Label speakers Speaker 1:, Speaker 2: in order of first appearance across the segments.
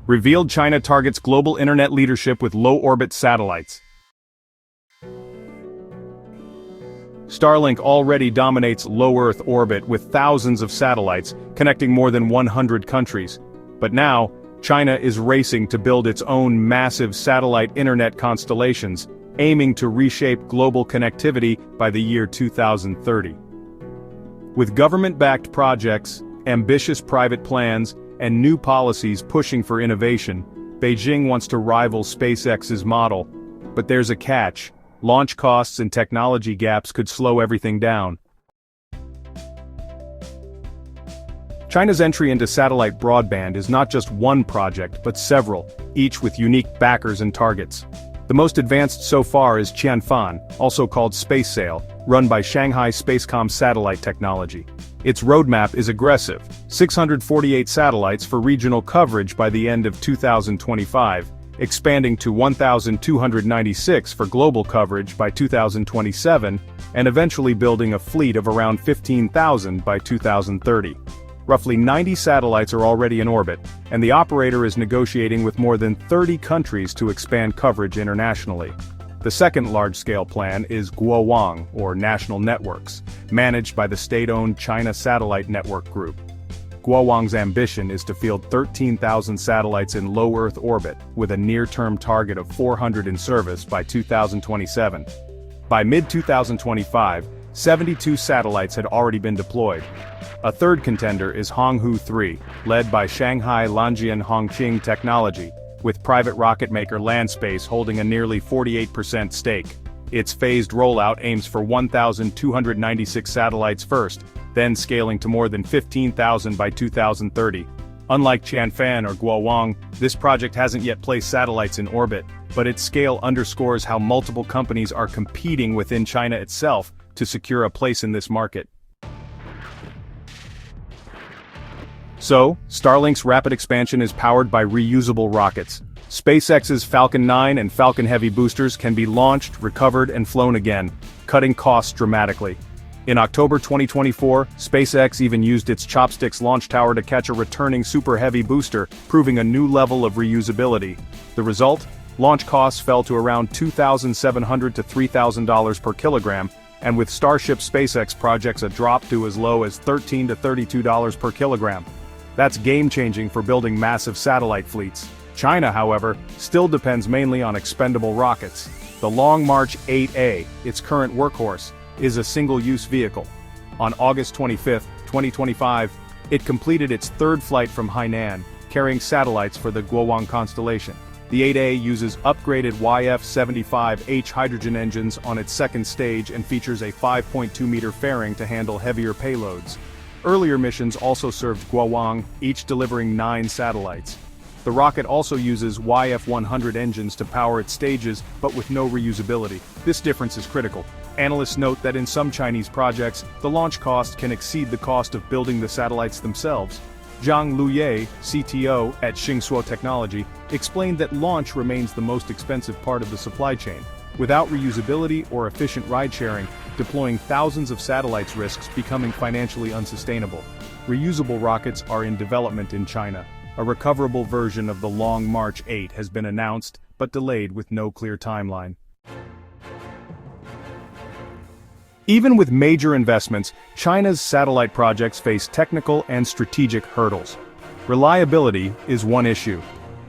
Speaker 1: Revealed China targets global internet leadership with low-orbit satellites. Starlink already dominates low Earth orbit with thousands of satellites, connecting more than 100 countries. But now, China is racing to build its own massive satellite internet constellations, aiming to reshape global connectivity by the year 2030. With government-backed projects, ambitious private plans, and new policies pushing for innovation, Beijing wants to rival SpaceX's model. But there's a catch. Launch costs and technology gaps could slow everything down. China's entry into satellite broadband is not just one project, but several, each with unique backers and targets. The most advanced so far is Qianfan, also called Spacesail, run by Shanghai Spacecom Satellite Technology. Its roadmap is aggressive: 648 satellites for regional coverage by the end of 2025, expanding to 1,296 for global coverage by 2027, and eventually building a fleet of around 15,000 by 2030. Roughly 90 satellites are already in orbit, and the operator is negotiating with more than 30 countries to expand coverage internationally. The second large-scale plan is Guowang, or National Networks, managed by the state-owned China Satellite Network Group. Guowang's ambition is to field 13,000 satellites in low Earth orbit, with a near-term target of 400 in service by 2027. By mid-2025, 72 satellites had already been deployed. A third contender is Honghu 3, led by Shanghai Lanjian Hongqing Technology, with private rocket maker Landspace holding a nearly 48% stake. Its phased rollout aims for 1,296 satellites first, then scaling to more than 15,000 by 2030. Unlike Qianfan or Guowang, this project hasn't yet placed satellites in orbit, but its scale underscores how multiple companies are competing within China itself to secure a place in this market. So, Starlink's rapid expansion is powered by reusable rockets. SpaceX's Falcon 9 and Falcon Heavy boosters can be launched, recovered, and flown again, cutting costs dramatically. In October 2024, SpaceX even used its Chopsticks launch tower to catch a returning Super Heavy booster, proving a new level of reusability. The result? Launch costs fell to around $2,700 to $3,000 per kilogram, and with Starship SpaceX projects a drop to as low as $13 to $32 per kilogram. That's game-changing for building massive satellite fleets. China, however, still depends mainly on expendable rockets. The Long March 8A, its current workhorse, is a single-use vehicle. On August 25, 2025, it completed its third flight from Hainan, carrying satellites for the Guowang constellation. The 8A uses upgraded YF-75H hydrogen engines on its second stage and features a 5.2-meter fairing to handle heavier payloads. Earlier missions also served Guowang, each delivering 9 satellites. The rocket also uses YF-100 engines to power its stages, but with no reusability. This difference is critical. Analysts note that in some Chinese projects, the launch cost can exceed the cost of building the satellites themselves. Zhang Luye, CTO at Xingsuo Technology, explained that launch remains the most expensive part of the supply chain. Without reusability or efficient ride-sharing, deploying thousands of satellites risks becoming financially unsustainable. Reusable rockets are in development in China. A recoverable version of the Long March 8 has been announced, but delayed with no clear timeline. Even with major investments, China's satellite projects face technical and strategic hurdles. Reliability is one issue.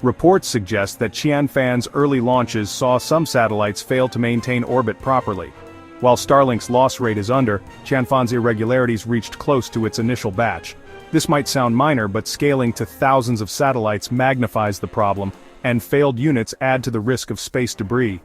Speaker 1: Reports suggest that Qianfan's early launches saw some satellites fail to maintain orbit properly. While Starlink's loss rate is under, Qianfan's irregularities reached close to its initial batch. This might sound minor, but scaling to thousands of satellites magnifies the problem, and failed units add to the risk of space debris.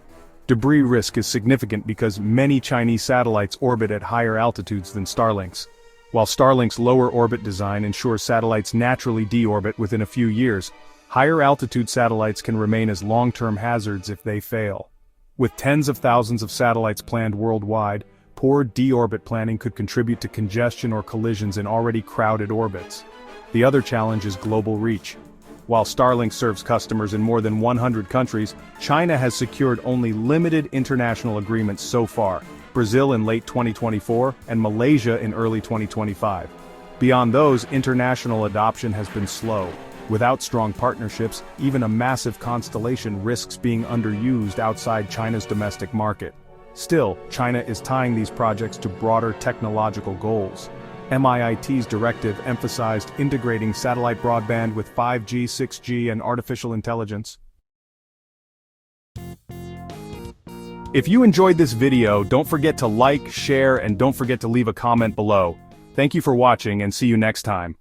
Speaker 1: Debris risk is significant because many Chinese satellites orbit at higher altitudes than Starlink's. While Starlink's lower orbit design ensures satellites naturally deorbit within a few years, higher altitude satellites can remain as long-term hazards if they fail. With tens of thousands of satellites planned worldwide, poor deorbit planning could contribute to congestion or collisions in already crowded orbits. The other challenge is global reach. While Starlink serves customers in more than 100 countries, China has secured only limited international agreements so far, Brazil in late 2024 and Malaysia in early 2025. Beyond those, international adoption has been slow. Without strong partnerships, even a massive constellation risks being underused outside China's domestic market. Still, China is tying these projects to broader technological goals. MIIT's directive emphasized integrating satellite broadband with 5G, 6G, and artificial intelligence. If you enjoyed this video, don't forget to like, share, and don't forget to leave a comment below. Thank you for watching and see you next time.